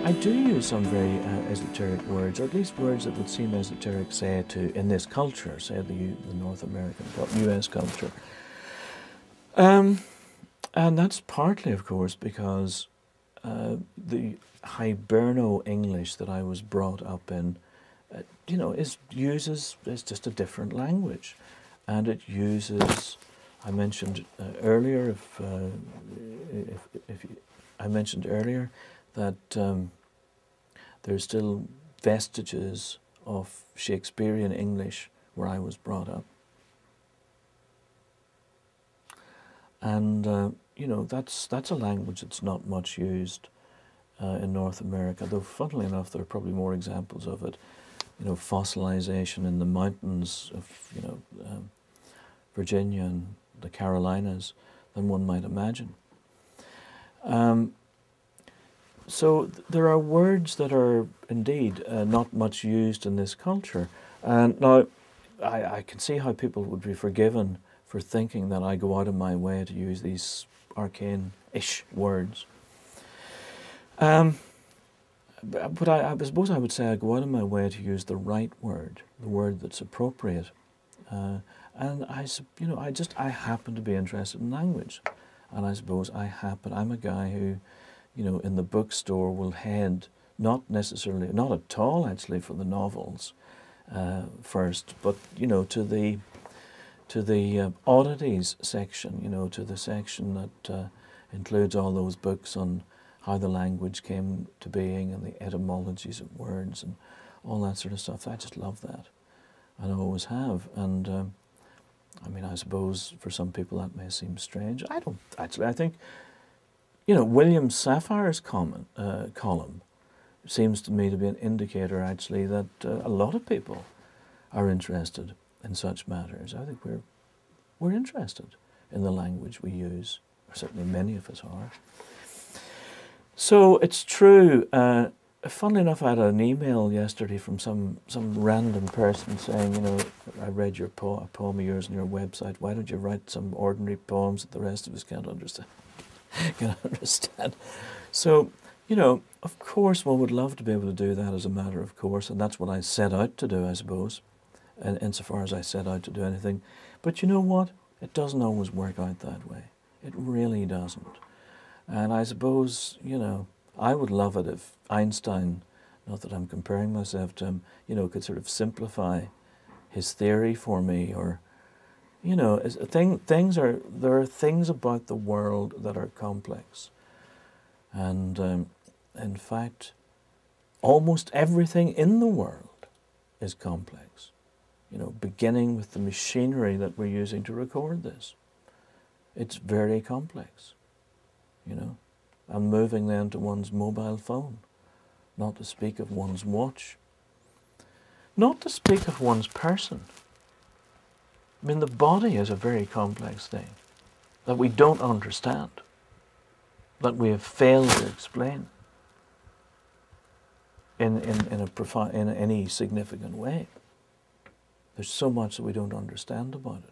I do use some very esoteric words, or at least words that would seem esoteric, say, in this culture, say the North American, US culture. And that's partly, of course, because the Hiberno English that I was brought up in, you know, is just a different language, and it uses. I mentioned earlier, I mentioned earlier that there's still vestiges of Shakespearean English where I was brought up, and you know, that's a language that's not much used in North America. Though, funnily enough, there are probably more examples of it. You know, fossilization in the mountains of Virginia and the Carolinas than one might imagine. So there are words that are indeed not much used in this culture. And now I can see how people would be forgiven for thinking that I go out of my way to use these arcane-ish words. But I suppose I would say I go out of my way to use the right word, the word that's appropriate. And I happen to be interested in language, and I suppose I'm a guy who, you know, in the bookstore will head not at all actually for the novels first, but you know, to the oddities section, you know, to the section that includes all those books on how the language came to being and the etymologies of words and all that sort of stuff. I just love that, and I always have. And I mean, I suppose for some people that may seem strange. I don't actually. I think, you know, William Safire's column seems to me to be an indicator actually that a lot of people are interested in such matters. I think we're interested in the language we use, or certainly many of us are. So it's true. Funnily enough, I had an email yesterday from some random person saying, you know, I read a poem of yours on your website. Why don't you write some ordinary poems that the rest of us can't understand? So, you know, of course one would love to be able to do that as a matter of course, and that's what I set out to do, I suppose, and insofar as I set out to do anything. But you know what? It doesn't always work out that way. It really doesn't. And I suppose, you know, I would love it if Einstein, not that I'm comparing myself to him, you know, could sort of simplify his theory for me, or, you know, there are things about the world that are complex. And in fact, almost everything in the world is complex, you know, beginning with the machinery that we're using to record this. It's very complex, you know. And moving then to one's mobile phone, not to speak of one's watch, not to speak of one's person. I mean, the body is a very complex thing that we don't understand, that we have failed to explain in any significant way. There's so much that we don't understand about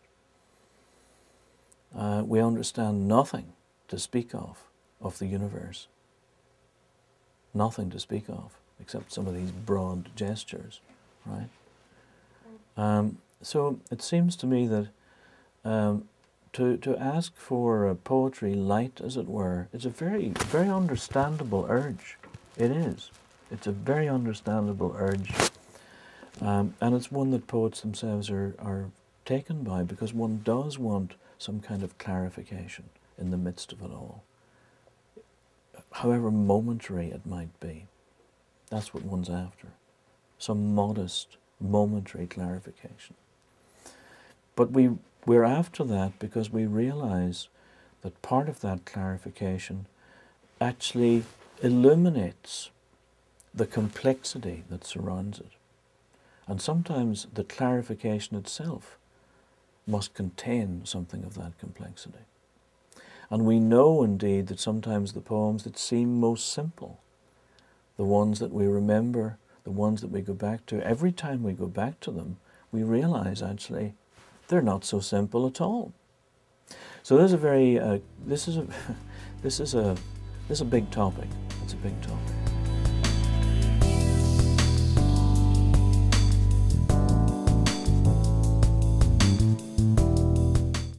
it. We understand nothing to speak of the universe. Nothing to speak of, except some of these broad gestures, right? So it seems to me that to ask for poetry light, as it were, is a very, very understandable urge. It is. It's a very understandable urge. And it's one that poets themselves are taken by, because one does want some kind of clarification in the midst of it all. However momentary it might be, that's what one's after. Some modest, momentary clarification. But we're after that because we realize that part of that clarification actually illuminates the complexity that surrounds it. And sometimes the clarification itself must contain something of that complexity. And we know indeed that sometimes the poems that seem most simple, the ones that we remember, the ones that we go back to, every time we go back to them, we realize actually they're not so simple at all. So there's a very, this is a big topic. It's a big topic.